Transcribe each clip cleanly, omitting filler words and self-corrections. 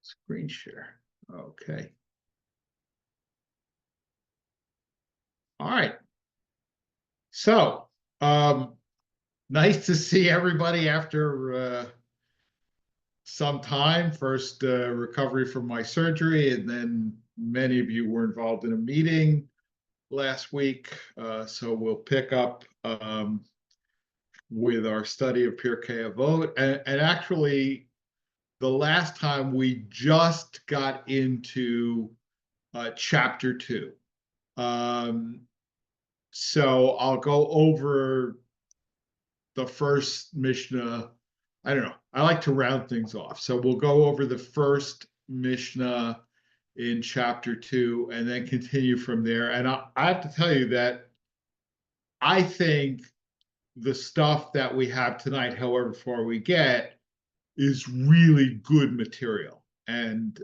Screen share. Okay. All right. So, nice to see everybody after some time. First, recovery from my surgery, and then many of you were involved in a meeting last week. So we'll pick up with our study of Pirkei Avot. And actually, the last time we just got into chapter 2. So I'll go over the first Mishnah. I don't know. I like to round things off. So we'll go over the first Mishnah in chapter 2 and then continue from there. And I have to tell you that I think the stuff that we have tonight, however far we get, is really good material. And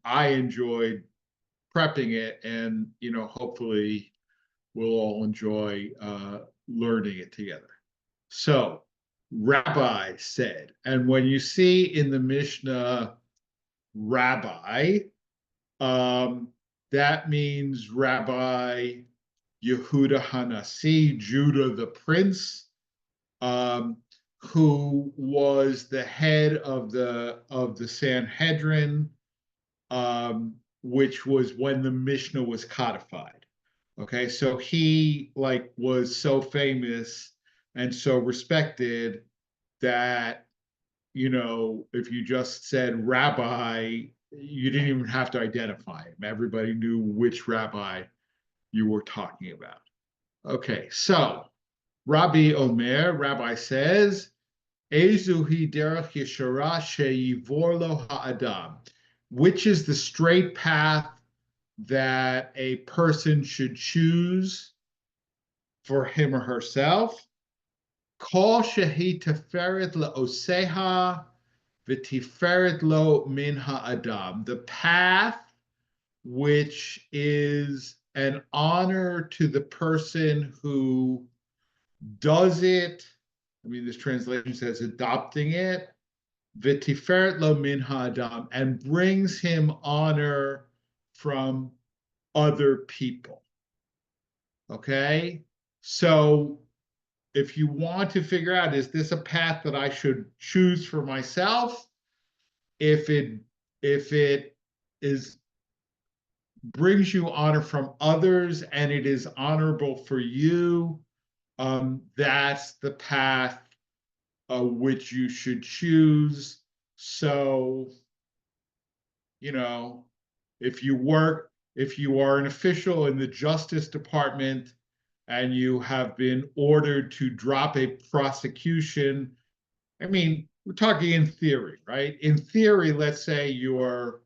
I enjoyed prepping it, and hopefully we'll all enjoy learning it together. So, Rabbi said, and when you see in the Mishnah Rabbi, that means Rabbi Yehuda Hanasi, Judah the prince, who was the head of the Sanhedrin, which was when the Mishnah was codified. Okay, so he was so famous and so respected that if you just said rabbi, you didn't even have to identify him. Everybody knew which rabbi you were talking about. Okay, so Rabbi Omer, Rabbi says, Ezuhi derech yeshara sheyivor lo ha'adam, which is the straight path that a person should choose for him or herself. Kol shehi teferet le'oseha v'tiferet lo min ha'adam, the path which is an honor to the person who does it. I mean, this translation says adopting it, v'tiferet lo min ha'adam, and brings him honor from other people. Okay, so if you want to figure out, is this a path that I should choose for myself? If it is brings you honor from others and it is honorable for you, that's the path which you should choose. So, if you are an official in the Justice Department and you have been ordered to drop a prosecution, I mean, we're talking in theory, right? In theory, let's say you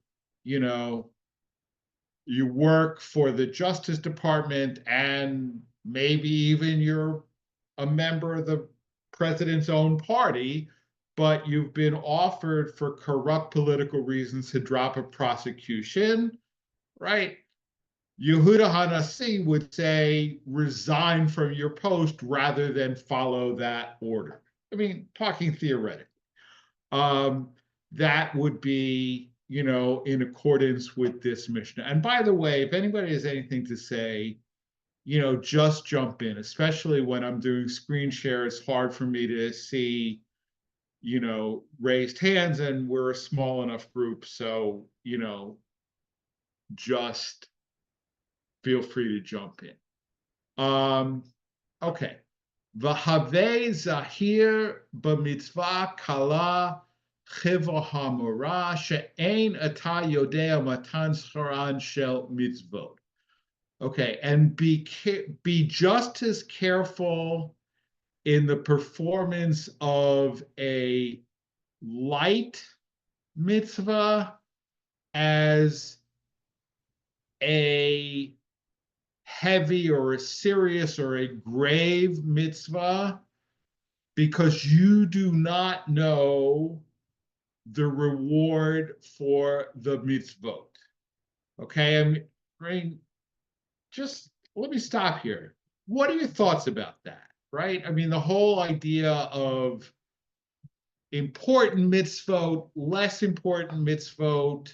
work for the Justice Department and maybe even you're a member of the president's own party, but you've been offered for corrupt political reasons to drop a prosecution, right? Yehuda Hanasi would say, resign from your post rather than follow that order. I mean, talking theoretically. That would be, in accordance with this Mishnah. And by the way, if anybody has anything to say, just jump in, especially when I'm doing screen share. It's hard for me to see, raised hands, and we're a small enough group. So, just feel free to jump in. Okay. V'havei zahir b'mitzvah kala chivah hamora she'ein ata yodea matan scharan shel mitzvot. Okay, and be just as careful in the performance of a light mitzvah as a heavy or a serious or a grave mitzvah, because you do not know the reward for the mitzvot. Okay, I mean, just let me stop here. What are your thoughts about that, right? I mean, the whole idea of important mitzvot, less important mitzvot.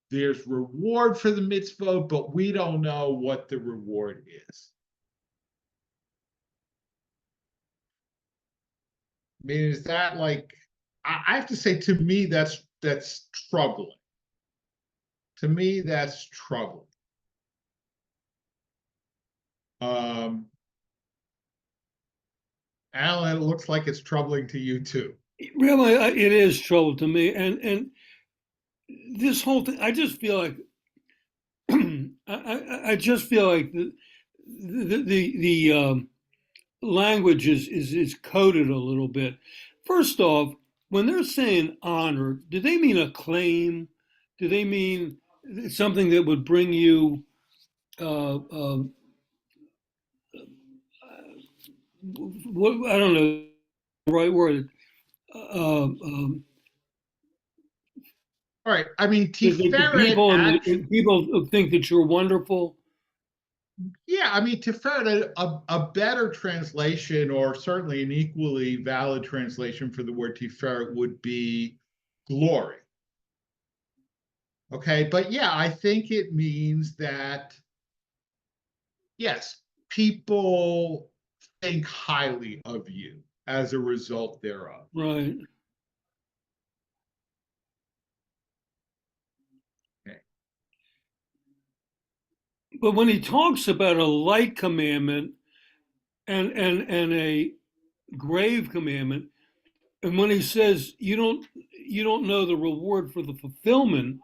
There's reward for the mitzvot, but we don't know what the reward is. I mean, is that like, I have to say, to me, that's troubling. To me, that's troubling. Um, Alan, it looks like it's troubling to you too. Really, it is trouble to me, and this whole thing. I just feel like I just feel like the language is coded a little bit. First off, when they're saying honor, do they mean a claim? Do they mean something that would bring you uh, uh, what I don't know the right word. All right. I mean, The Tiferet, people and people think that you're wonderful. yeah, I mean, Tiferet, a better translation, or certainly an equally valid translation for the word Tiferet, would be glory. Okay. But yeah, I think it means that, yes, people think highly of you as a result thereof. Right. Okay. But when he talks about a light commandment and a grave commandment, and when he says you don't know the reward for the fulfillment,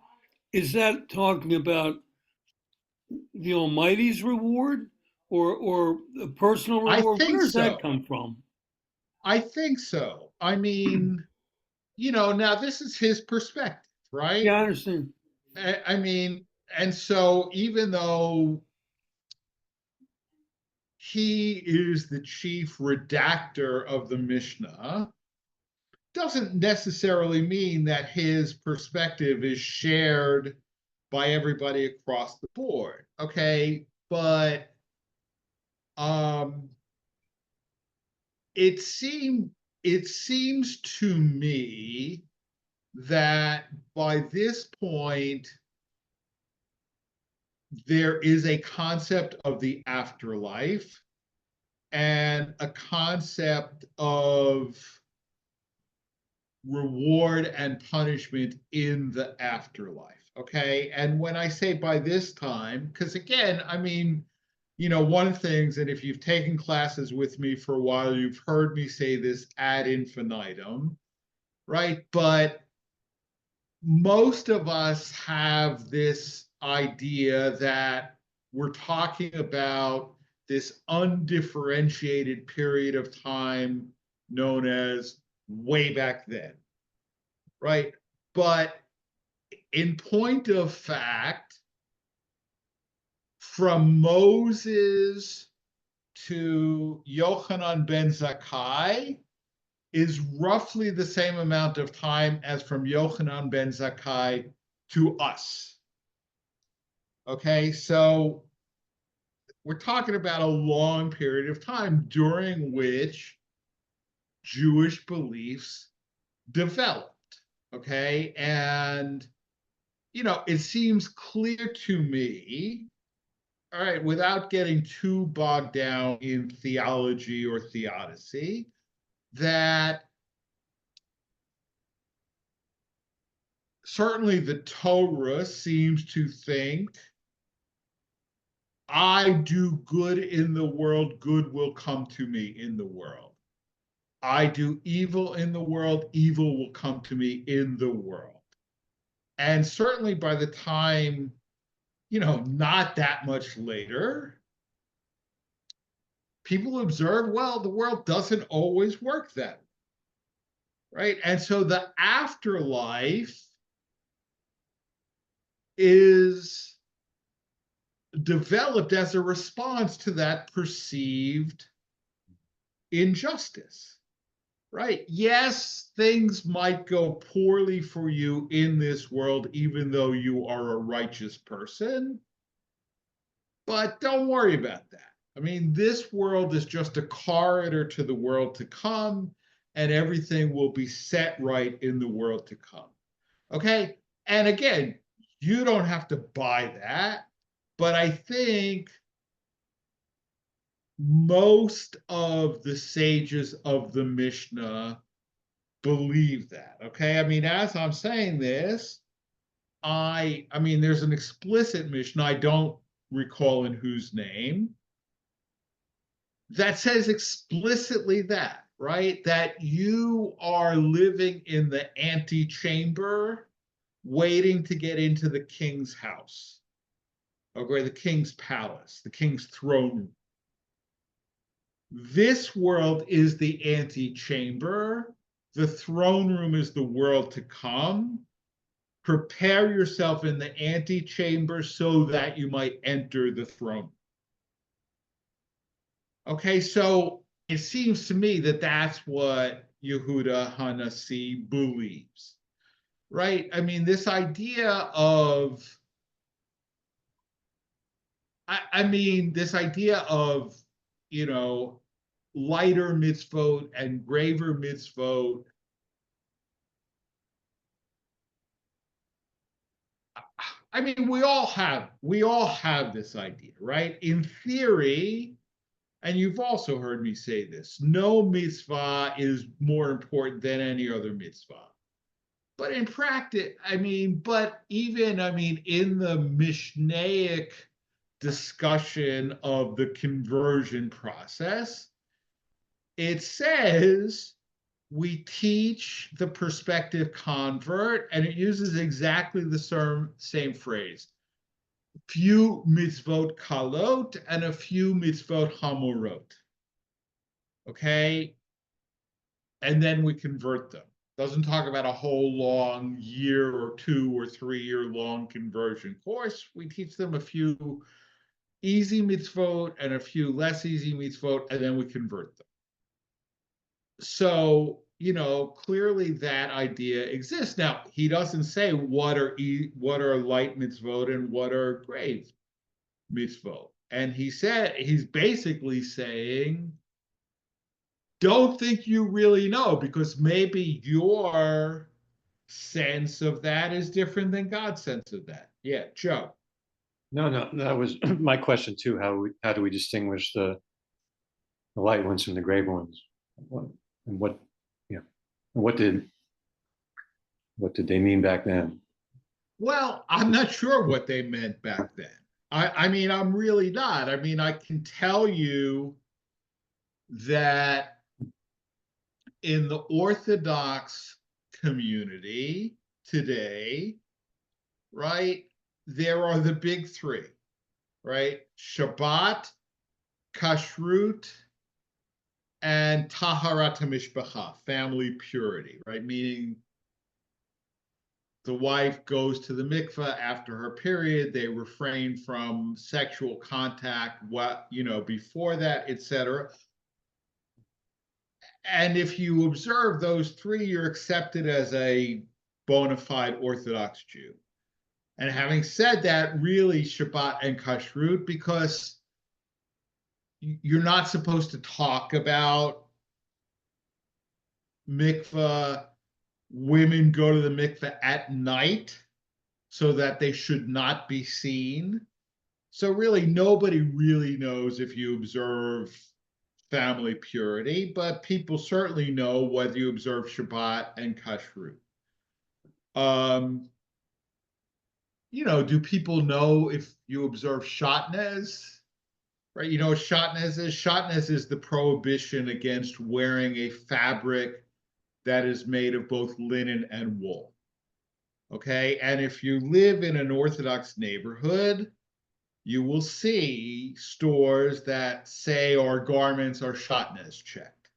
is that talking about the Almighty's reward or a personal I reward? think Where does that so. come from? I think so. I mean, now this is his perspective, Yeah, right? I understand. I mean, and so even though he is the chief redactor of the Mishnah, doesn't necessarily mean that his perspective is shared by everybody across the board. Okay. But um it seemed it seems to me that by this point there is a concept of the afterlife and a concept of reward and punishment in the afterlife. Okay. And when I say by this time, because again, I mean, one of the things, and if you've taken classes with me for a while, you've heard me say this ad infinitum, right? But most of us have this idea that we're talking about this undifferentiated period of time known as way back then, right? But in point of fact, from Moses to Yochanan ben Zakkai is roughly the same amount of time as from Yochanan ben Zakkai to us. Okay, so we're talking about a long period of time during which Jewish beliefs developed. Okay, and it seems clear to me, all right, without getting too bogged down in theology or theodicy, that certainly the Torah seems to think, I do good in the world, good will come to me in the world. I do evil in the world, evil will come to me in the world. And certainly by the time, not that much later, people observe, well, the world doesn't always work that way, right? And so the afterlife is developed as a response to that perceived injustice, right? Yes, things might go poorly for you in this world, even though you are a righteous person, but don't worry about that. I mean, this world is just a corridor to the world to come. and everything will be set right in the world to come. Okay. And again, you don't have to buy that, but I think most of the sages of the Mishnah believe that. Okay. I mean, as I'm saying this, I mean, there's an explicit Mishnah, I don't recall in whose name, that says explicitly that, right? That you are living in the antechamber waiting to get into the king's house, okay, the king's palace, the king's throne room. This world is the antechamber. The throne room is the world to come. Prepare yourself in the antechamber so that you might enter the throne. Okay, so it seems to me that that's what Yehuda Hanasi believes, right? I mean, this idea of, I mean, this idea of, you know, lighter mitzvot and graver mitzvot. I mean, we all have this idea, right? In theory, and you've also heard me say this, no mitzvah is more important than any other mitzvah. But in practice, I mean, but even, I mean, in the Mishnaic discussion of the conversion process, it says we teach the prospective convert, and it uses exactly the same phrase. Few mitzvot kalot and a few mitzvot hamorot. Okay? And then we convert them. Doesn't talk about a whole long year or 2 or 3 year long conversion course. We teach them a few easy mitzvot and a few less easy mitzvot, and then we convert them. So, you know, clearly that idea exists. Now, he doesn't say what are light mitzvot and what are grave mitzvot. And he's basically saying, don't think you really know, because maybe your sense of that is different than God's sense of that. Yeah, Joe. No, no, that was my question too. How do we distinguish the light ones from the grave ones? And what, yeah, what did they mean back then? Well, I'm not sure what they meant back then. I mean, I'm really not. I mean, I can tell you that in the Orthodox community today, right, there are the big three, right? Shabbat, kashrut, and taharat hamishpacha, family purity, right? Meaning the wife goes to the mikveh after her period, they refrain from sexual contact, before that, etc. And if you observe those three, you're accepted as a bona fide Orthodox Jew. And having said that, really Shabbat and Kashrut, because you're not supposed to talk about mikveh. Women go to the mikveh at night so that they should not be seen. So really, nobody really knows if you observe family purity, but people certainly know whether you observe Shabbat and Kashrut. Do people know if you observe Shatnez? Right, you know what Shatnez is? Shatnez is the prohibition against wearing a fabric that is made of both linen and wool. Okay, and if you live in an Orthodox neighborhood, you will see stores that say our garments are Shatnez checked,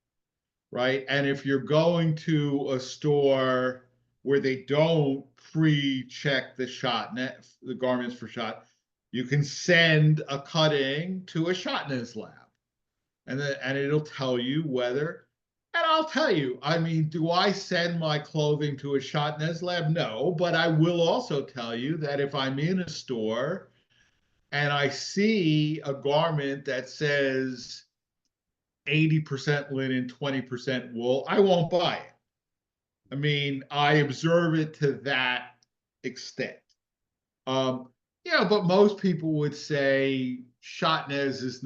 right? And if you're going to a store where they don't pre-check the garments for Shat, you can send a cutting to a Shatnez lab, and it'll tell you whether. And I'll tell you, I mean, do I send my clothing to a Shatnez lab? No, but I will also tell you that if I'm in a store and I see a garment that says 80% linen, 20% wool, I won't buy it. I mean, I observe it to that extent. Yeah, but most people would say Shatnez is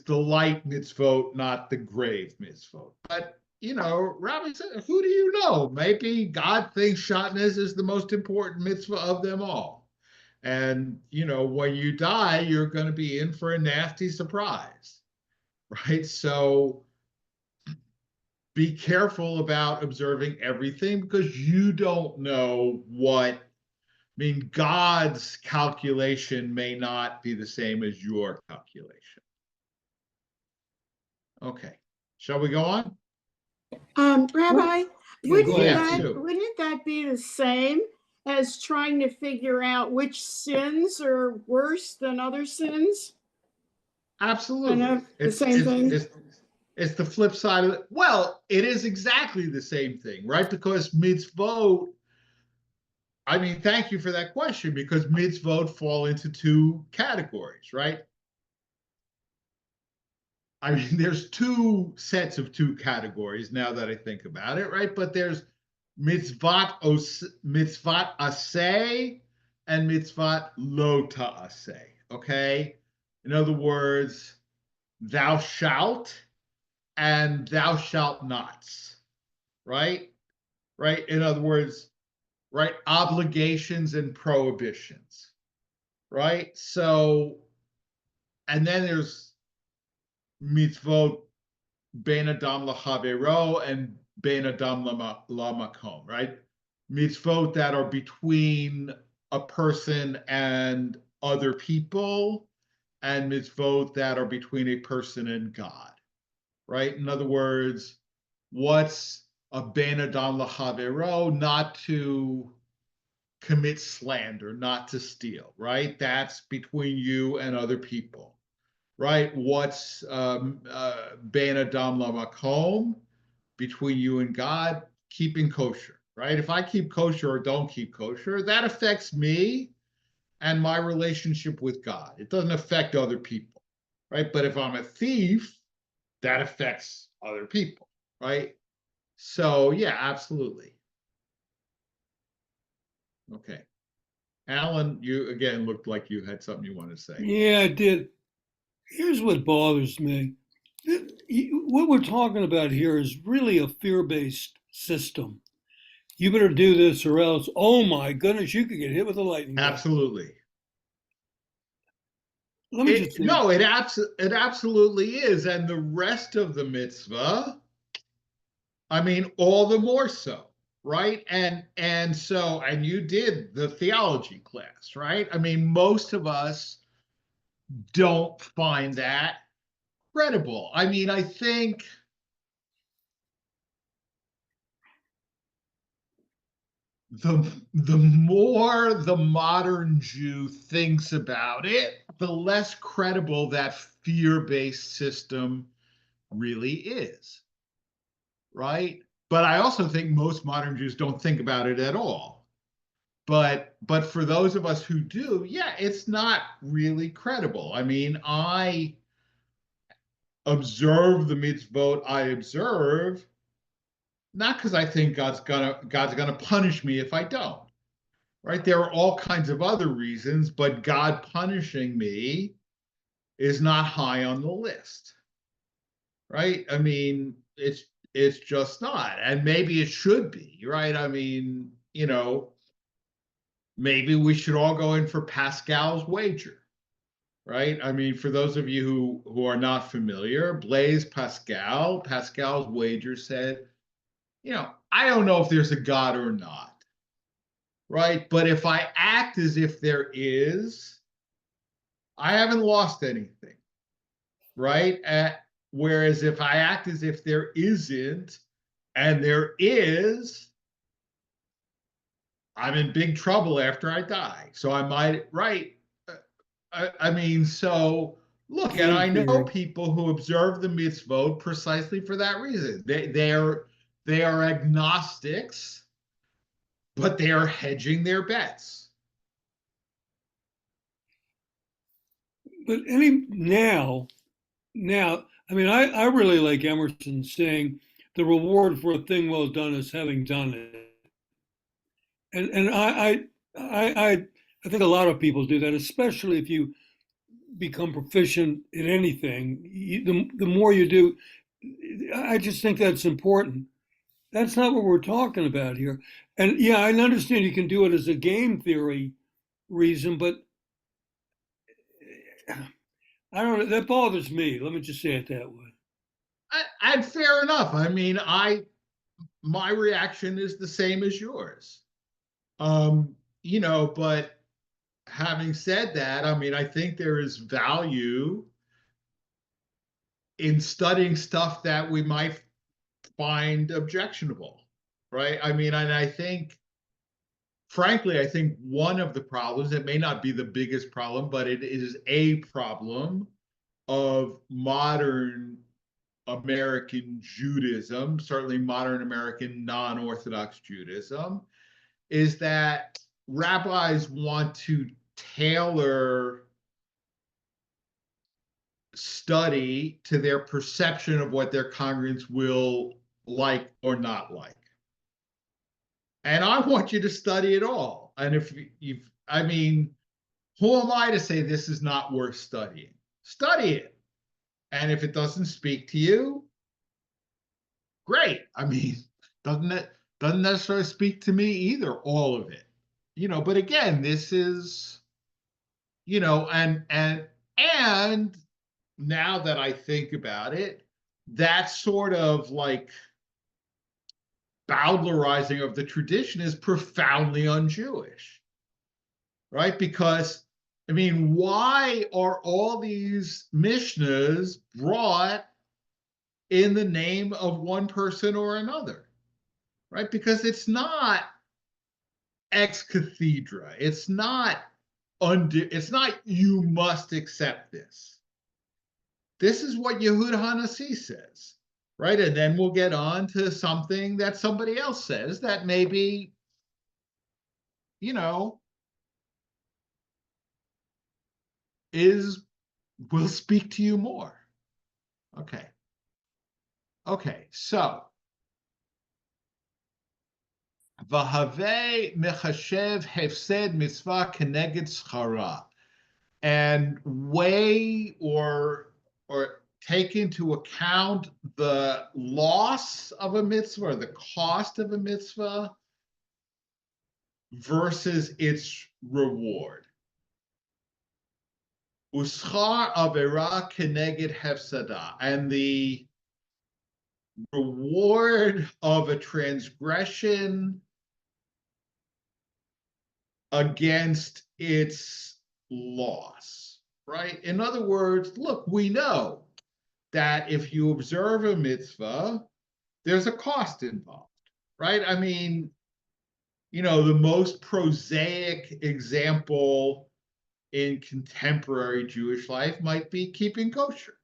the light mitzvot, not the grave mitzvot. But Rabbi said, who do you know? Maybe God thinks Shatnez is the most important mitzvah of them all. And when you die, you're going to be in for a nasty surprise, right? So be careful about observing everything because you don't know God's calculation may not be the same as your calculation. Okay. Shall we go on? Rabbi, Yeah, go ahead. wouldn't that be the same as trying to figure out which sins are worse than other sins? Absolutely. The same thing. It's the flip side of it. Well, it is exactly the same thing, right? Because mitzvot, thank you for that question, because mitzvot fall into two categories, right? There's two sets of two categories now that I think about it, right? But there's mitzvot aseh and mitzvot lo ta'aseh, okay? In other words, thou shalt and thou shalt nots, right? Right? In other words, right? Obligations and prohibitions, right? So, and then there's mitzvot ben adam lahavero and ben adam lamakom, right? Mitzvot that are between a person and other people, and mitzvot that are between a person and God, right? In other words, what's a ben adam lahavero? Not to commit slander, not to steal, right? That's between you and other people, right? What's ben adam lamakom? Between you and God, keeping kosher, right? If I keep kosher or don't keep kosher, that affects me and my relationship with God. It doesn't affect other people, right? But if I'm a thief, that affects other people, right? So yeah, absolutely. Okay. Alan, you again looked like you had something you wanted to say. Yeah, I did. Here's what bothers me. What we're talking about here is really a fear-based system. You better do this or else, oh my goodness, you could get hit with a lightning bolt. Absolutely. Let me just say, No, it absolutely is. And the rest of the mitzvah, all the more so, right? And you did the theology class, right? Most of us don't find that credible. I think the more the modern Jew thinks about it, the less credible that fear-based system really is, right? But I also think most modern Jews don't think about it at all. But for those of us who do, yeah, it's not really credible. I observe the mitzvot I observe, not because I think God's gonna punish me if I don't. Right? There are all kinds of other reasons, but God punishing me is not high on the list. Right? It's just not. And maybe it should be, right? Maybe we should all go in for Pascal's wager, right? For those of you who are not familiar, Blaise Pascal's wager said, I don't know if there's a God or not, right? But if I act as if there is, I haven't lost anything, right? Whereas if I act as if there isn't and there is, I'm in big trouble after I die. So I might, right? So look, and I know people who observe the mitzvot precisely for that reason. They are agnostics, but they are hedging their bets. But now, Now, I mean, I really like Emerson saying the reward for a thing well done is having done it. And I think a lot of people do that, especially if you become proficient in anything. The more you do, I just think that's important. That's not what we're talking about here. And yeah, I understand you can do it as a game theory reason, but I don't know. That bothers me. Let me just say it that way. And fair enough. I mean, my reaction is the same as yours. But having said that, I mean, I think there is value in studying stuff that we might find objectionable, right? I mean, and I think, frankly, I think one of the problems, it may not be the biggest problem, but it is a problem of modern American Judaism, certainly modern American non-Orthodox Judaism, is that rabbis want to tailor study to their perception of what their congregants will like or not like. And I want you to study it all. And if you've, I mean, who am I to say this is not worth studying? Study it. And if it doesn't speak to you, great. I mean, doesn't necessarily speak to me either, all of it. But again, this is, and now that I think about it, that sort of like bowdlerizing of the tradition is profoundly un-Jewish, right? Because, I mean, why are all these Mishnahs brought in the name of one person or another, right? Because it's not ex cathedra. It's not you must accept this. This is what Yehud Hanassi says, right? And then we'll get on to something that somebody else says that maybe, will speak to you more. Okay. So V'havei mechashev hefsed mitzvah keneged schara, and weigh or take into account the loss of a mitzvah or the cost of a mitzvah versus its reward. Uschar avera keneged hefsada, and the reward of a transgression against its loss, right? In other words, look, we know that if you observe a mitzvah, there's a cost involved, right? I mean, the most prosaic example in contemporary Jewish life might be keeping kosher,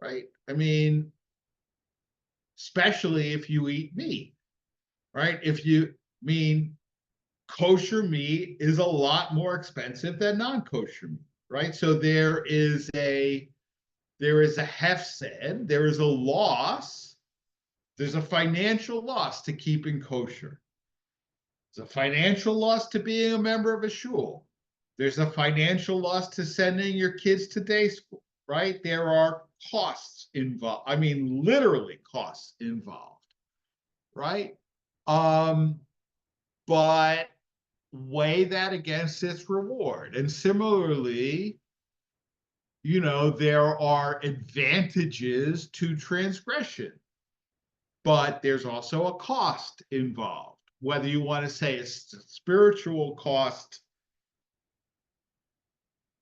right? I mean, especially if you eat meat, right? Kosher meat is a lot more expensive than non-kosher meat, right? So there is a hefsed, there is a loss, there's a financial loss to keeping kosher. There's a financial loss to being a member of a shul. There's a financial loss to sending your kids to day school, right? There are costs involved. I mean, literally costs involved, right? But weigh that against its reward. And similarly, there are advantages to transgression, but there's also a cost involved. Whether you want to say it's a spiritual cost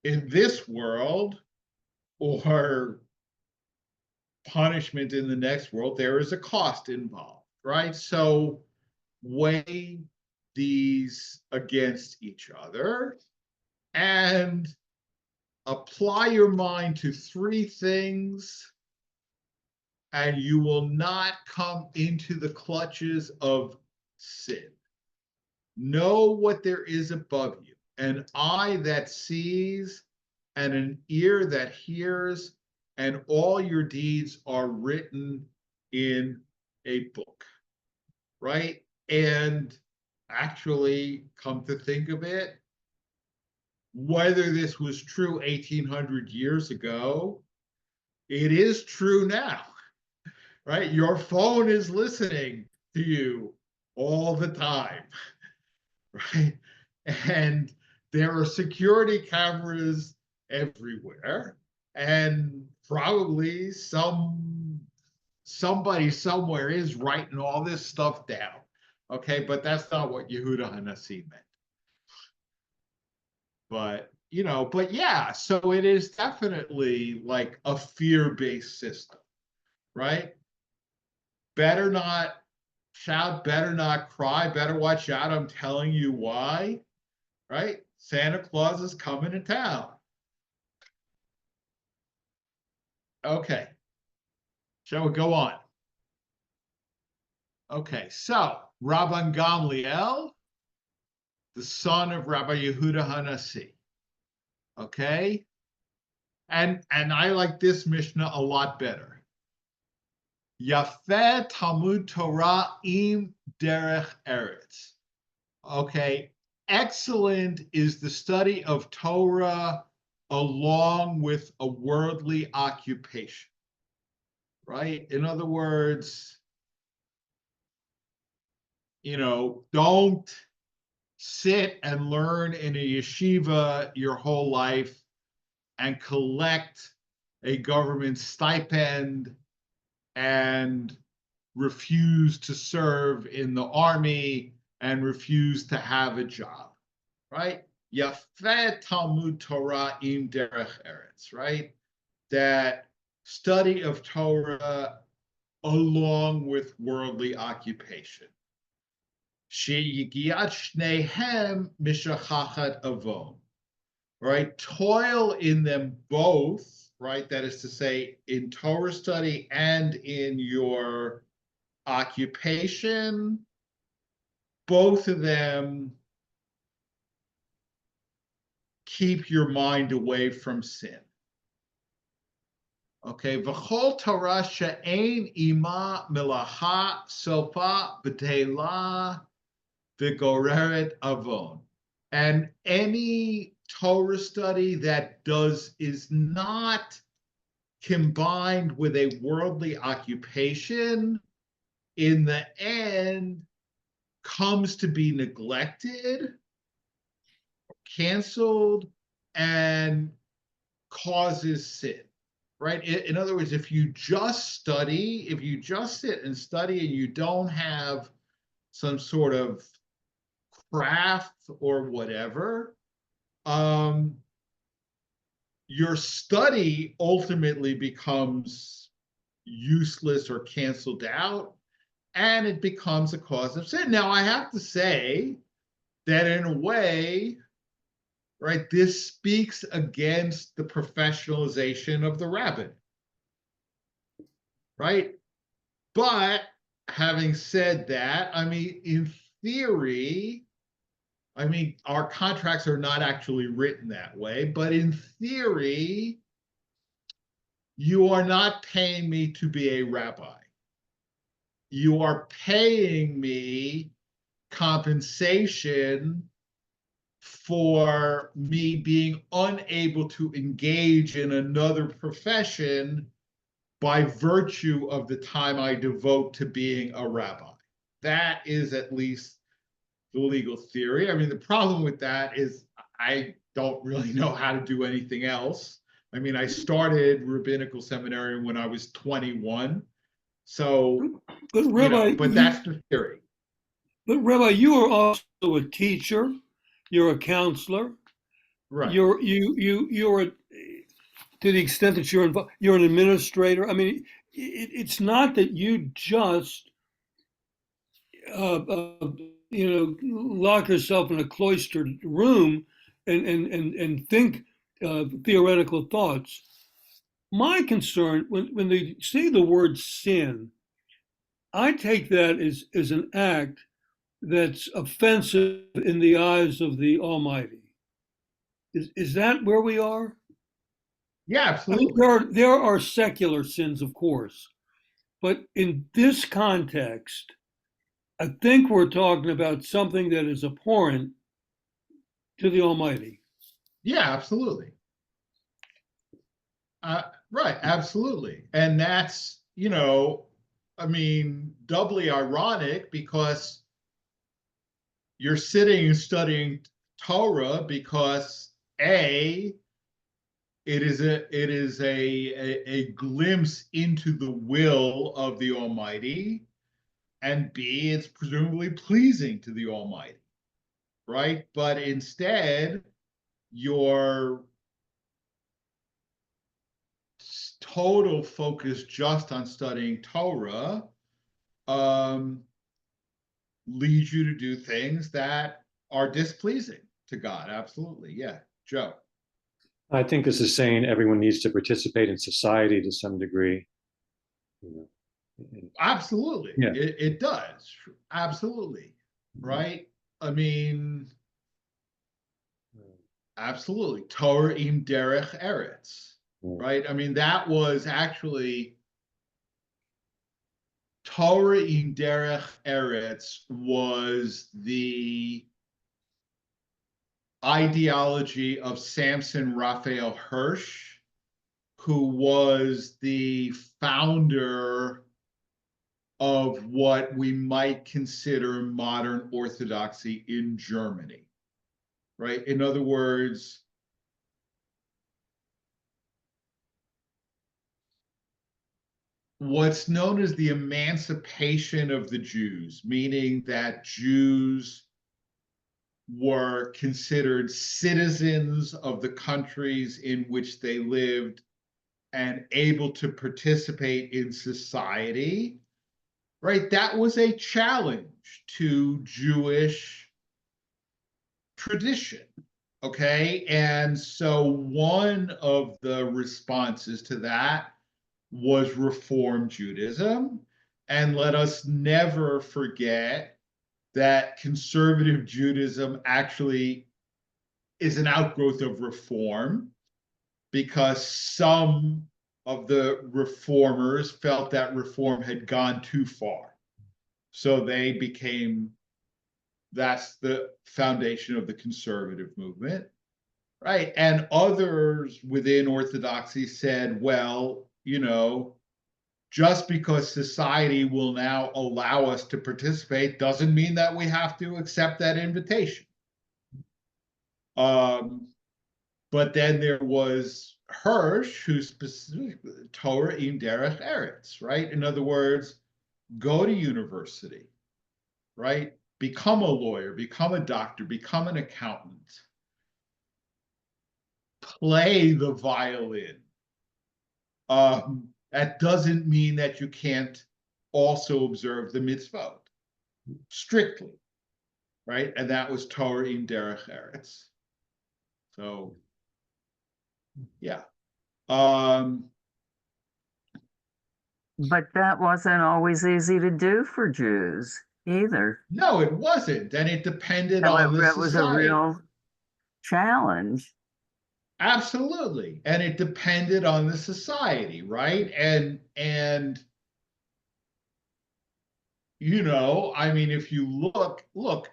in this world or punishment in the next world, there is a cost involved, right? So weigh these against each other and apply your mind to three things, and you will not come into the clutches of sin. Know what there is above you, an eye that sees, and an ear that hears, and all your deeds are written in a book, right? And actually, come to think of it, whether this was true 1800 years ago, it is true now, right? Your phone is listening to you all the time, right? And there are security cameras everywhere, and probably somebody somewhere is writing all this stuff down. Okay, but that's not what Yehuda Hanassi meant. But but yeah, so it is definitely like a fear-based system, right? Better not shout, better not cry, better watch out. I'm telling you why, right? Santa Claus is coming to town. Okay, shall we go on? Okay, so Rabban Gamliel, the son of Rabbi Yehuda Hanassi. Okay, and I like this Mishnah a lot better. Yafeh Talmud Torah im derech eretz. Okay, excellent is the study of Torah along with a worldly occupation, right? In other words, don't sit and learn in a yeshiva your whole life and collect a government stipend and refuse to serve in the army and refuse to have a job, right? Yafeh Talmud Torah im derech eretz, right? That study of Torah along with worldly occupation. Sheyigiat shnehem mishachachat avon, right? Toil in them both, right? That is to say, in Torah study and in your occupation, both of them keep your mind away from sin. Okay, v'chol Torah she'ein ima melacha sofa b'teila v'goreret avon. And any Torah study that is not combined with a worldly occupation, in the end, comes to be neglected, canceled, and causes sin, right? In other words, if you just sit and study and you don't have some sort of craft or whatever, your study ultimately becomes useless or canceled out, and it becomes a cause of sin. Now, I have to say that in a way, right, this speaks against the professionalization of the rabbin, right? But having said that, I mean, in theory, our contracts are not actually written that way, but in theory, you are not paying me to be a rabbi. You are paying me compensation for me being unable to engage in another profession by virtue of the time I devote to being a rabbi. That is at least the legal theory. I mean, the problem with that is I don't really know how to do anything else. I mean, I started rabbinical seminary when I was 21. So, But Rabbi, but that's the theory. But Rabbi, you are also a teacher. You're a counselor. Right. You're to the extent that you're involved. You're an administrator. I mean, it's not that you just lock yourself in a cloistered room and think theoretical thoughts. My concern when they say the word sin, I take that as an act that's offensive in the eyes of the Almighty. Is that where we are? Yeah, I mean, absolutely. there are secular sins, of course, but in this context, I think we're talking about something that is abhorrent to the Almighty. Yeah, absolutely. Uh, right, absolutely. And that's, I mean, doubly ironic because you're sitting and studying Torah because A, it is a glimpse into the will of the Almighty, and B, it's presumably pleasing to the Almighty, right? But instead, your total focus just on studying Torah um, leads you to do things that are displeasing to God. Absolutely. Yeah. Joe. I think this is saying everyone needs to participate in society to some degree. You know. Absolutely. Yeah. It does. Absolutely. Right. I mean, absolutely. Torah im derech eretz. Right. I mean, that was actually Torah im derech eretz was the ideology of Samson Raphael Hirsch, who was the founder of what we might consider modern Orthodoxy in Germany, right? In other words, what's known as the emancipation of the Jews, meaning that Jews were considered citizens of the countries in which they lived and able to participate in society, right? That was a challenge to Jewish tradition, okay? And so one of the responses to that was Reform Judaism. And let us never forget that conservative Judaism actually is an outgrowth of Reform because some of the reformers felt that Reform had gone too far. So they became, that's the foundation of the conservative movement, right? And others within Orthodoxy said, well, just because society will now allow us to participate doesn't mean that we have to accept that invitation. But then there was Hirsch, who specifically Torah im derech eretz, right? In other words, go to university, right? Become a lawyer, become a doctor, become an accountant, play the violin. That doesn't mean that you can't also observe the mitzvot strictly, right? And that was Torah im derech eretz. So, yeah. But that wasn't always easy to do for Jews either. No, it wasn't, and it depended No, on the it was a society. real challenge. Absolutely, and it depended on the society, right? And I mean, if you look,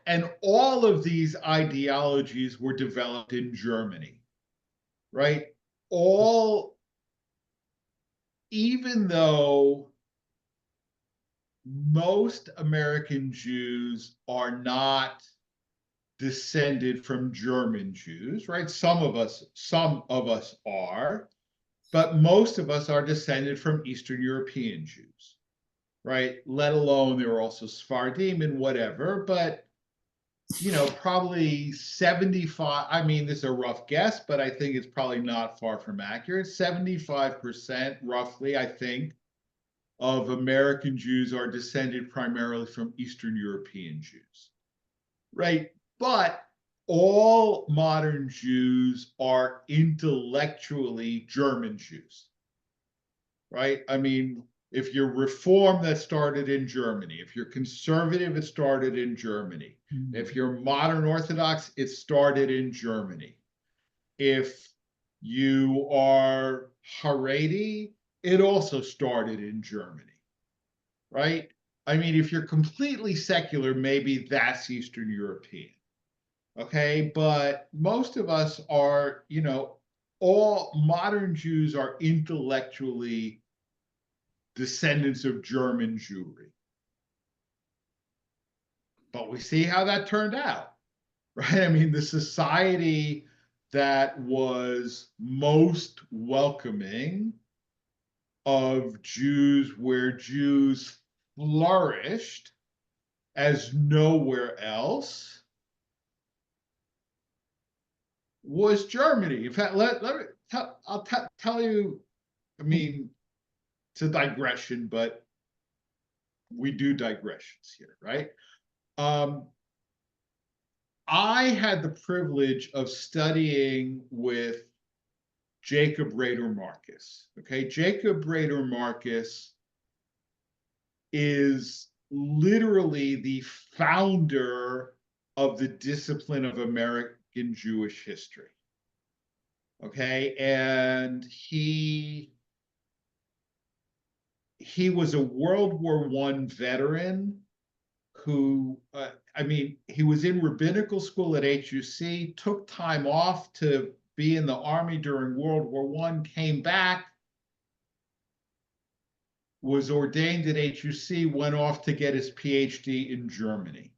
and all of these ideologies were developed in Germany, right? All, even though most American Jews are not descended from German Jews, right? Some of us are, but most of us are descended from Eastern European Jews, right? Let alone there were also Sephardim and whatever, but probably 75, I mean, this is a rough guess, but I think it's probably not far from accurate. 75% roughly, I think, of American Jews are descended primarily from Eastern European Jews, right? But all modern Jews are intellectually German Jews, right? I mean, if you're Reform, that started in Germany. If you're conservative, it started in Germany. If you're modern Orthodox, it started in Germany. If You are Haredi, it also started in Germany, right? I mean, if you're completely secular, maybe that's Eastern European, okay? But most of us are, all modern Jews are intellectually descendants of German Jewry. But we see how that turned out, right? I mean, the society that was most welcoming of Jews, where Jews flourished as nowhere else, was Germany. In fact, I'll tell you, I mean, it's a digression, but we do digressions here, right? I had the privilege of studying with Jacob Rader Marcus. Okay, Jacob Rader Marcus is literally the founder of the discipline of American Jewish history. Okay, and he was a World War I veteran who, I mean, he was in rabbinical school at HUC, took time off to be in the army during World War I, came back, was ordained at HUC, went off to get his PhD in Germany.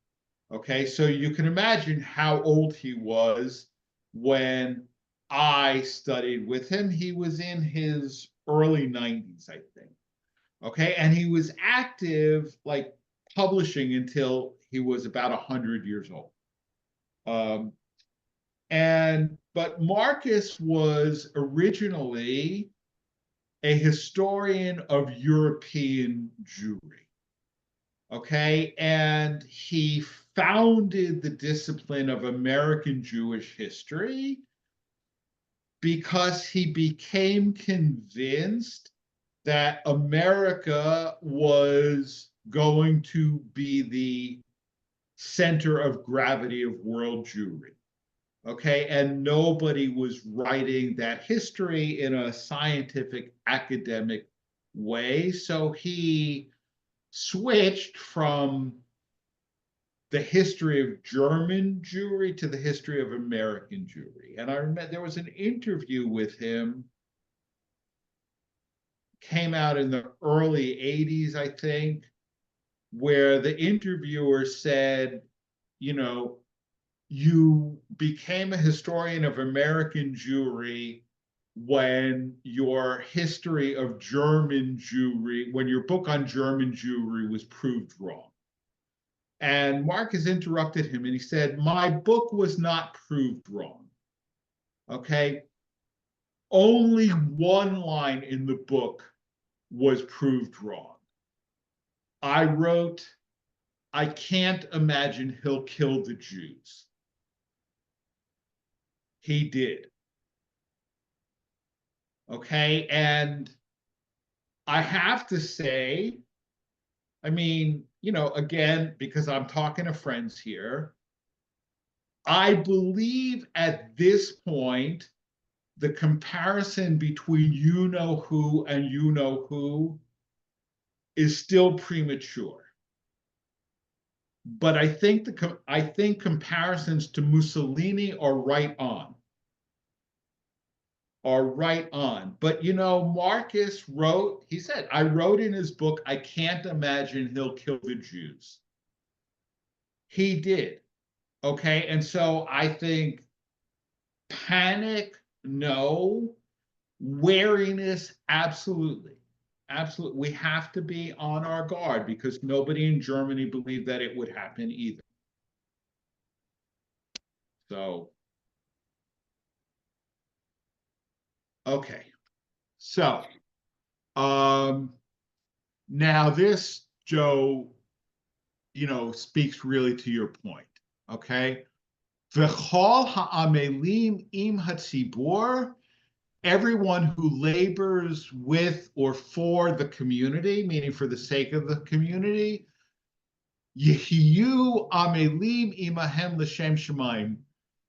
Okay, so you can imagine how old he was when I studied with him. He was in his early 90s, I think. Okay, and he was active, like publishing, until he was about 100 years old. But Marcus was originally a historian of European Jewry. Okay, and he founded the discipline of American Jewish history because he became convinced that America was going to be the center of gravity of world Jewry. Okay, and nobody was writing that history in a scientific, academic way. So he switched from the history of German Jewry to the history of American Jewry. And I remember there was an interview with him, came out in the early 80s, I think, where the interviewer said, you became a historian of American Jewry when your history of German Jewry, when your book on German Jewry was proved wrong. And Marcus interrupted him and he said, my book was not proved wrong. Okay. Only one line in the book was proved wrong. I wrote, I can't imagine he'll kill the Jews. He did. Okay. And I have to say, I mean, again, because I'm talking to friends here, I believe at this point, the comparison between you-know-who and you-know-who is still premature. But I think comparisons to Mussolini are right on. But Marcus wrote, he said, I wrote in his book, I can't imagine he'll kill the Jews. He did. Okay, and so I think panic, no. Wariness, absolutely. Absolutely. We have to be on our guard because nobody in Germany believed that it would happen either. So, okay. So, now this, Joe, speaks really to your point. Okay. V'chol ha'amelim im hatzibur, everyone who labors with or for the community, meaning for the sake of the community, Yehiyu amelim imahem l'shem shemaim,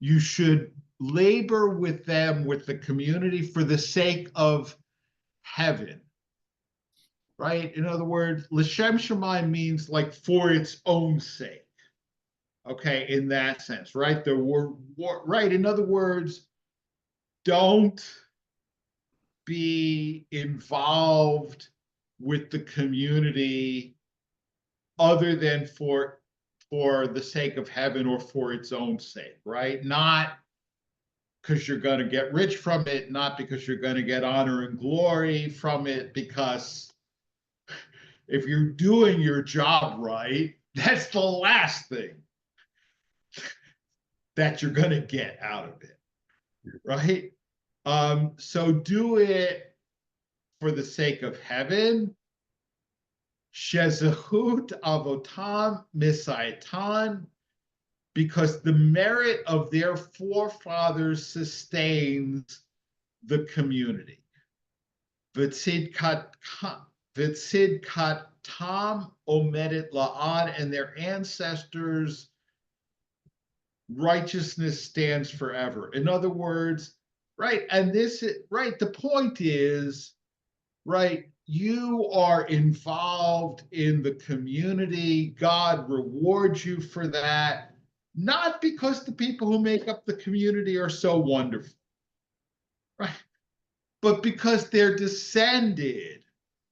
you should labor with them, with the community, for the sake of heaven, right? In other words, L'Shem Shammai means like for its own sake. Okay, in that sense, right? The word, right? In other words, don't be involved with the community other than for the sake of heaven or for its own sake, right? Not because you're going to get rich from it, not because you're going to get honor and glory from it, because if you're doing your job right, that's the last thing that you're going to get out of it, right? So do it for the sake of heaven. Shezahut avotam misaitan, because the merit of their forefathers sustains the community. V'tzidkat tam omedet la'ad, and their ancestors' righteousness stands forever. In other words, right, and this, right, the point is, right, you are involved in the community. God rewards you for that, not because the people who make up the community are so wonderful, right? But because they're descended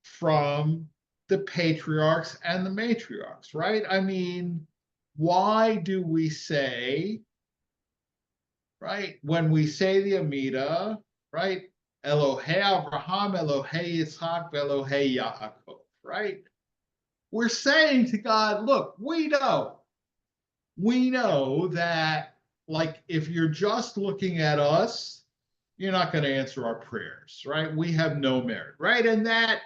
from the patriarchs and the matriarchs, right? I mean, why do we say, right, when we say the Amida, right, Elohei Abraham, Elohei Yitzhak, Elohei Yaakov, right? We're saying to God, look, we know that, like, if you're just looking at us, you're not going to answer our prayers, right? We have no merit, right? And that,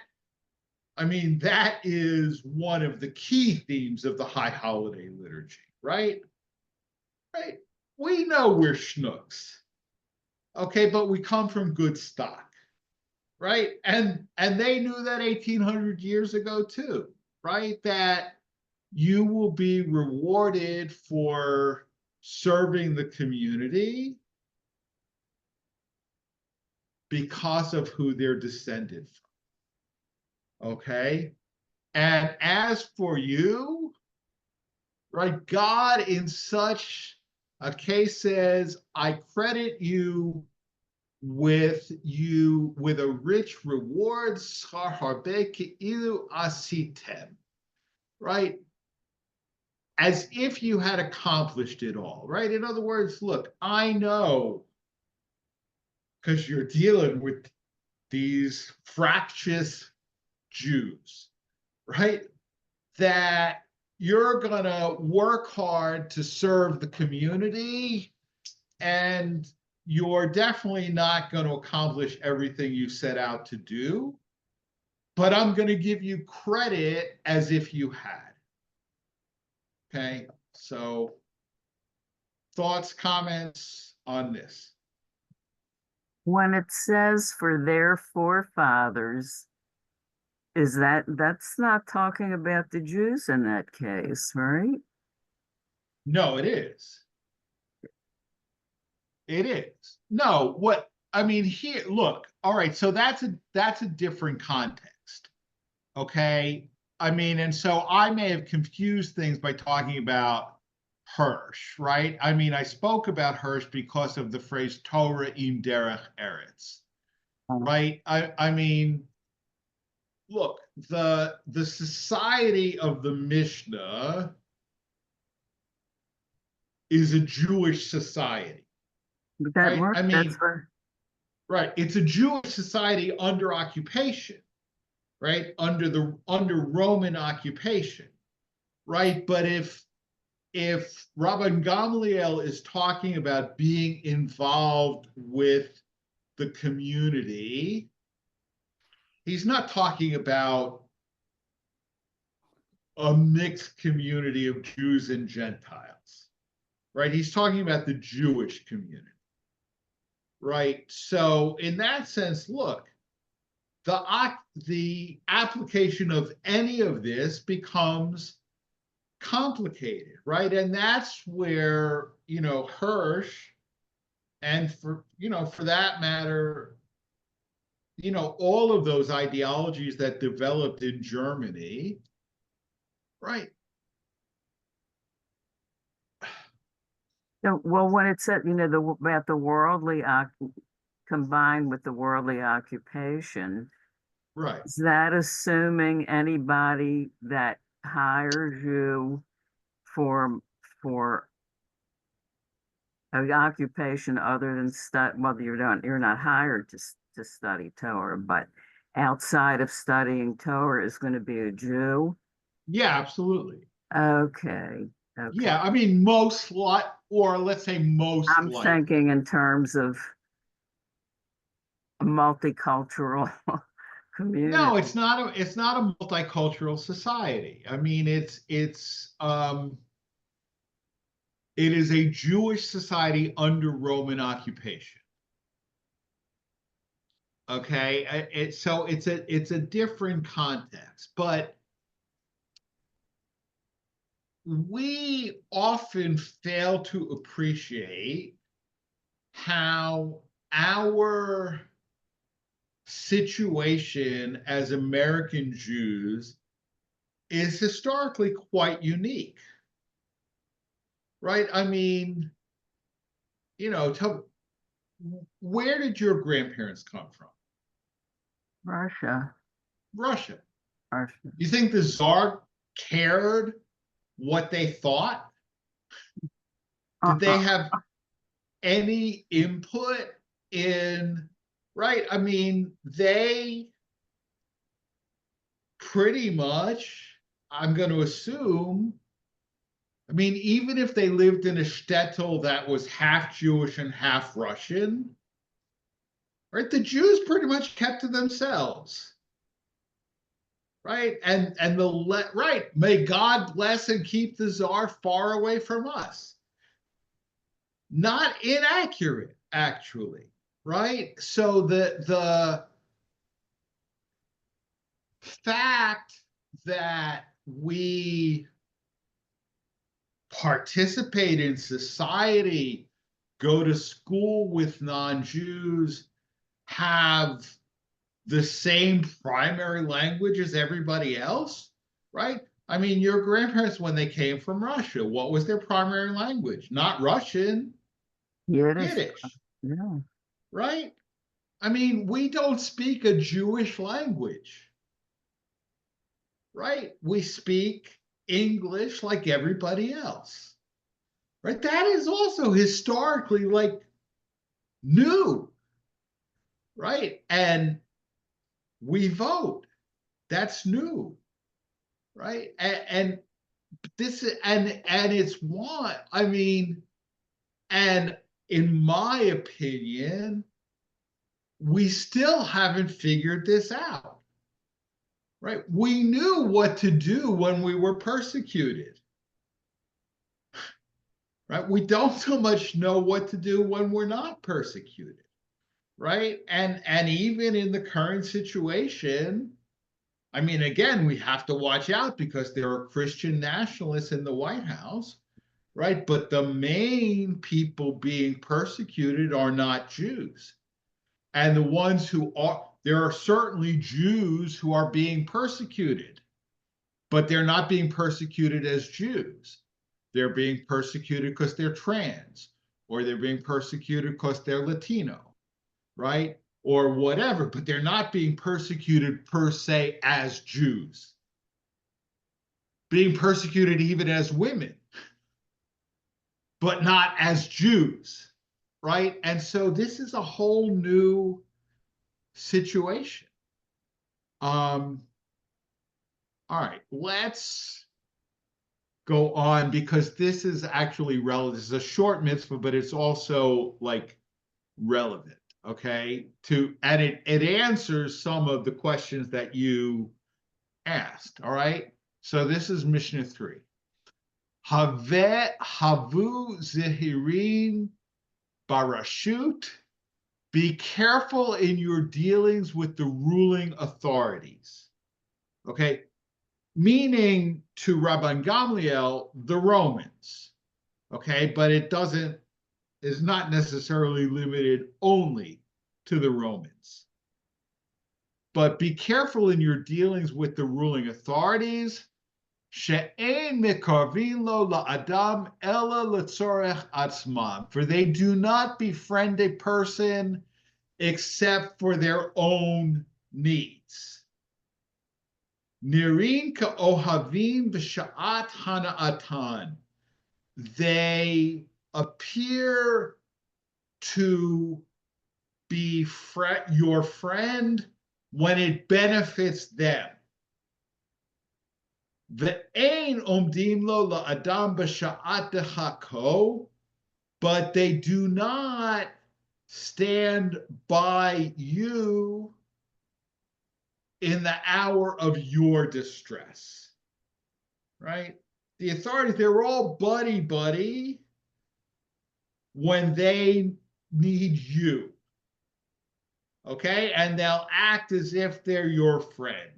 I mean, that is one of the key themes of the High Holiday Liturgy, right? Right? We know we're schnooks, okay, but we come from good stock, right? And they knew that 1800 years ago too, right? That you will be rewarded for serving the community because of who they're descended from, okay? And as for you, right, God in such a case says, I credit you with a rich reward, schar harbe ke'ilu asitem, right? As if you had accomplished it all, right? In other words, look, I know, because you're dealing with these fractious Jews, right? That you're going to work hard to serve the community, and you're definitely not going to accomplish everything you set out to do, but I'm going to give you credit as if you had. Okay, so thoughts, comments on this? When it says for their forefathers, that's not talking about the Jews in that case, right? No, it is. It is. No, what I mean here, look, all right, so that's a different context. Okay. I mean, and so I may have confused things by talking about Hirsch, right? I mean, I spoke about Hirsch because of the phrase Torah im derech eretz, right? I mean, look, the society of the Mishnah is a Jewish society, But that right? work, I that's mean, what, right, it's a Jewish society under occupation, right? Under Roman occupation, right? But if Rabban Gamliel is talking about being involved with the community, he's not talking about a mixed community of Jews and Gentiles, right? He's talking about the Jewish community, right? So in that sense, look, the application of any of this becomes complicated, right? And that's where, Hirsch and for that matter, all of those ideologies that developed in Germany, right? Well, when it said, about the worldly, combined with the worldly occupation, Right. is that assuming anybody that hires you for for an occupation other than well, you're not hired to study Torah, but outside of studying Torah is going to be a Jew? Yeah, absolutely. Okay. Okay. Yeah, I mean, or let's say most I'm likely. thinking in terms of a multicultural community. No, it's not a multicultural society. I mean, it is a Jewish society under Roman occupation. Okay, so it's a different context, but we often fail to appreciate how our situation as American Jews is historically quite unique, right? I mean, where did your grandparents come from? Russia. Russia. Russia. You think the Tsar cared what they thought? Did they have any input in, right? I mean, they pretty much, I'm going to assume, I mean, even if they lived in a shtetl that was half Jewish and half Russian, right, the Jews pretty much kept to themselves, right? And right, may God bless and keep the Tsar far away from us. Not inaccurate, actually, right? So the fact that we participate in society, go to school with non-Jews, have the same primary language as everybody else, right? I mean, your grandparents, when they came from Russia, what was their primary language? Not Russian, Yiddish, Yeah. right? I mean, we don't speak a Jewish language, right? We speak English like everybody else, right? That is also historically like new, right? And we vote. That's new, right? And this and it's what I mean. And in my opinion, we still haven't figured this out, right? We knew what to do when we were persecuted, right? We don't so much know what to do when we're not persecuted, right? And even in the current situation, I mean, again, we have to watch out because there are Christian nationalists in the White House, right? But the main people being persecuted are not Jews. And the ones who are, there are certainly Jews who are being persecuted, but they're not being persecuted as Jews. They're being persecuted because they're trans, or they're being persecuted because they're Latino, right? Or whatever, but they're not being persecuted per se as Jews. Being persecuted even as women, but not as Jews, right? And so this is a whole new situation. All right, let's go on because this is actually relevant. This is a short mitzvah, but it's also like relevant, okay? And it answers some of the questions that you asked, all right? So this is Mishnah 3. Havu zehirin barashut. Be careful in your dealings with the ruling authorities. Okay, meaning to Rabban Gamliel, the Romans. Okay, but it doesn't is not necessarily limited only to the Romans. But be careful in your dealings with the ruling authorities. She'ein mekarvin lo la'adam ela letzorech atzmam, for they do not befriend a person except for their own needs. Nirin ka'ohavim b'sha'at hana'atan, they appear to be your friend when it benefits them. Ve'ein omdim lo la'adam b'sha'at dechako, but they do not stand by you in the hour of your distress, right? The authorities, they're all buddy-buddy when they need you, okay? And they'll act as if they're your friend,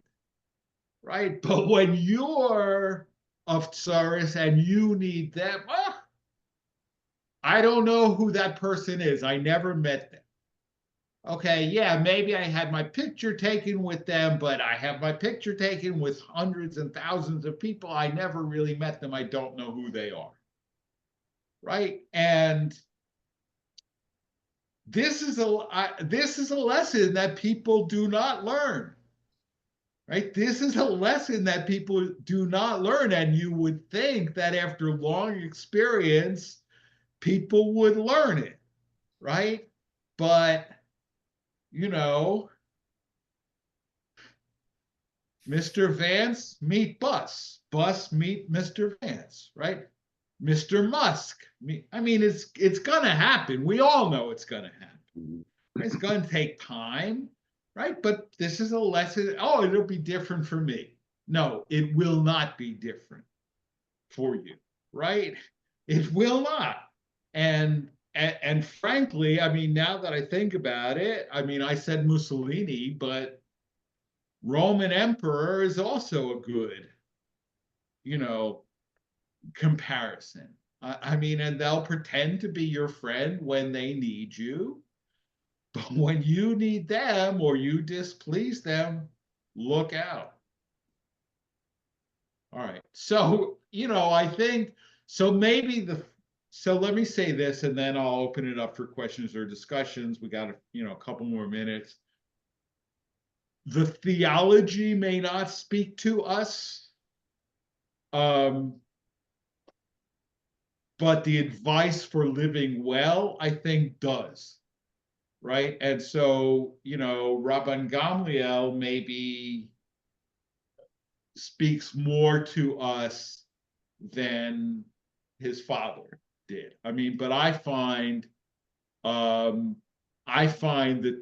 right? But when you're of tsaris and you need them, I don't know who that person is. I never met them. Okay, yeah, maybe I had my picture taken with them, but I have my picture taken with hundreds and thousands of people. I never really met them. I don't know who they are, right? And this is a lesson that people do not learn, right? This is a lesson that people do not learn, and you would think that after long experience, people would learn it, right? But you know, Mr. Vance meet Bus, Bus meet Mr. Vance, right? Mr. Musk. I mean, it's gonna happen. We all know it's gonna happen. It's gonna take time, right? But this is a lesson. Oh, it'll be different for me. No, it will not be different for you, right? It will not. And frankly, I mean, now that I think about it, I mean, I said Mussolini, but Roman emperor is also a good, comparison. I mean, and they'll pretend to be your friend when they need you, but when you need them or you displease them, look out. All right. So, I think, so maybe so let me say this and then I'll open it up for questions or discussions. We got, a couple more minutes. The theology may not speak to us, but the advice for living well, I think, does, right? And so, Rabban Gamliel maybe speaks more to us than his father did. I mean, but I find the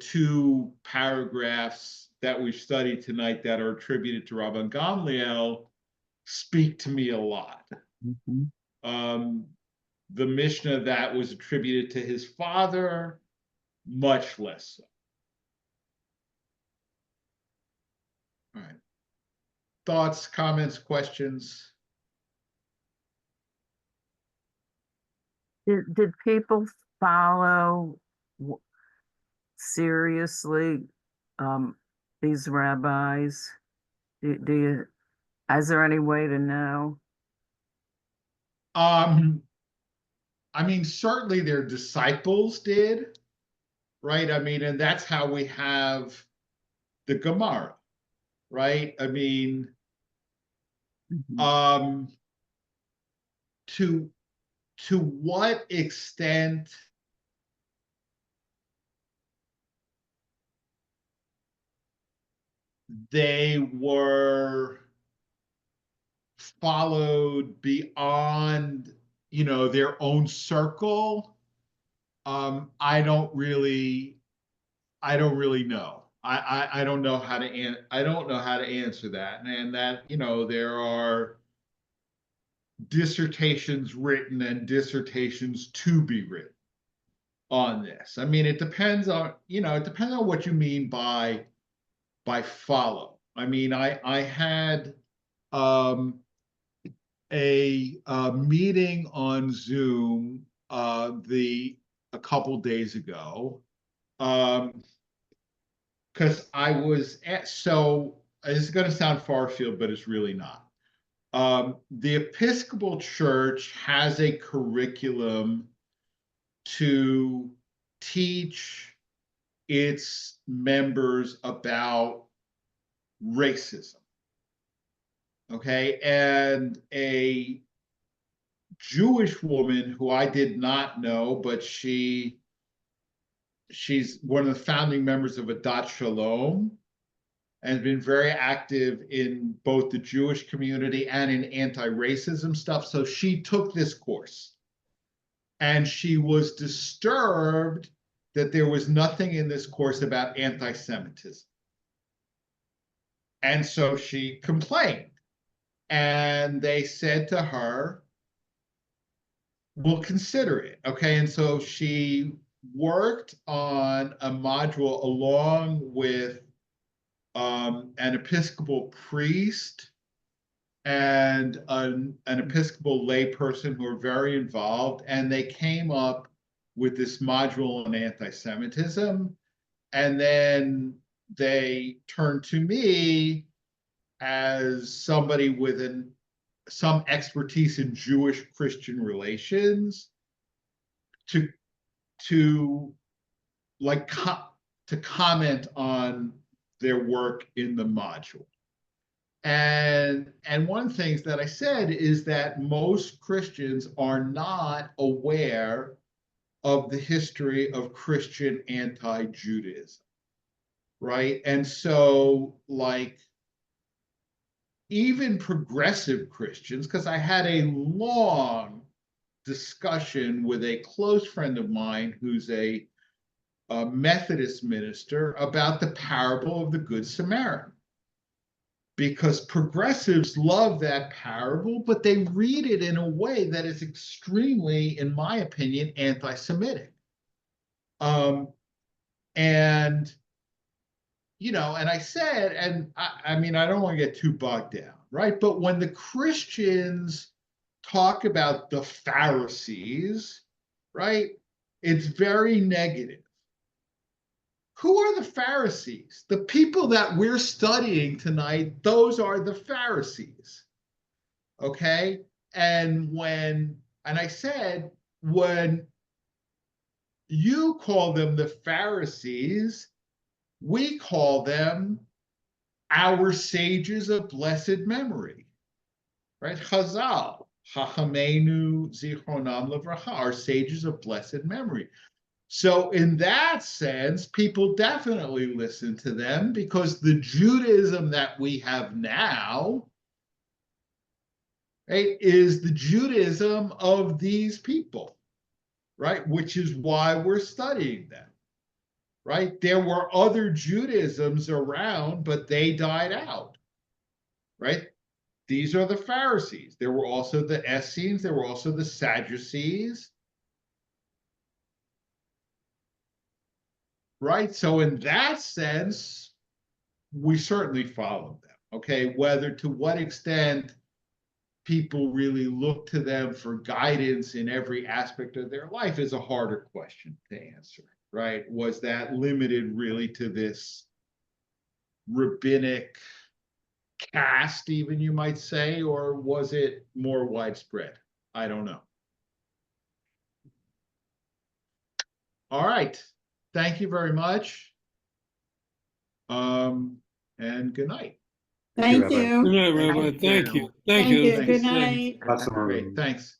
two paragraphs that we've studied tonight that are attributed to Rabban Gamliel speak to me a lot. The Mishnah that was attributed to his father, much less so. All right. Thoughts, comments, questions? Did people follow seriously these rabbis? Is there any way to know? I mean, certainly their disciples did, right? I mean, and that's how we have the Gemara, right? I mean, to what extent they were followed beyond, their own circle, I don't really know. I don't know how to I don't know how to answer that, and that there are dissertations written and dissertations to be written on this. I mean, it depends on what you mean by follow. I mean, I had a meeting on Zoom. The a couple days ago, because I was at, so this is going to sound far afield, but it's really not. The Episcopal Church has a curriculum to teach its members about racism. Okay, and a Jewish woman who I did not know, but she's one of the founding members of Avot Shalom, and has been very active in both the Jewish community and in anti-racism stuff. So she took this course, and she was disturbed that there was nothing in this course about anti-Semitism. And so she complained, and they said to her, we'll consider it. Okay, and so she worked on a module along with an Episcopal priest and an Episcopal layperson who are very involved, and they came up with this module on anti-Semitism, and then they turned to me as somebody with some expertise in Jewish-Christian relations to comment on their work in the module. And one of the things that I said is that most Christians are not aware of the history of Christian anti-Judaism, right? And so, like, even progressive Christians, because I had a long discussion with a close friend of mine who's a Methodist minister about the parable of the Good Samaritan. Because progressives love that parable, but they read it in a way that is extremely, in my opinion, anti-Semitic. And I said, and I mean, I don't want to get too bogged down, right? But when the Christians talk about the Pharisees, right, it's very negative. Who are the Pharisees? The people that we're studying tonight, those are the Pharisees. Okay? And I said, when you call them the Pharisees, we call them our sages of blessed memory, right? Chazal, Chachamenu Zichronam Livracha, our sages of blessed memory. So in that sense, people definitely listen to them, because the Judaism that we have now, right, is the Judaism of these people, right? Which is why we're studying them, right? There were other Judaisms around, but they died out, right? These are the Pharisees. There were also the Essenes. There were also the Sadducees. Right? So in that sense, we certainly follow them, okay? Whether to what extent people really look to them for guidance in every aspect of their life is a harder question to answer, right? Was that limited really to this rabbinic caste, even, you might say, or was it more widespread? I don't know. All right. Thank you very much. And good night. Thank Rabbi. you. Good night, Rabbi. Thank Thank you. you. Thank Thank you. you. Good night. Lots of Great. Thanks.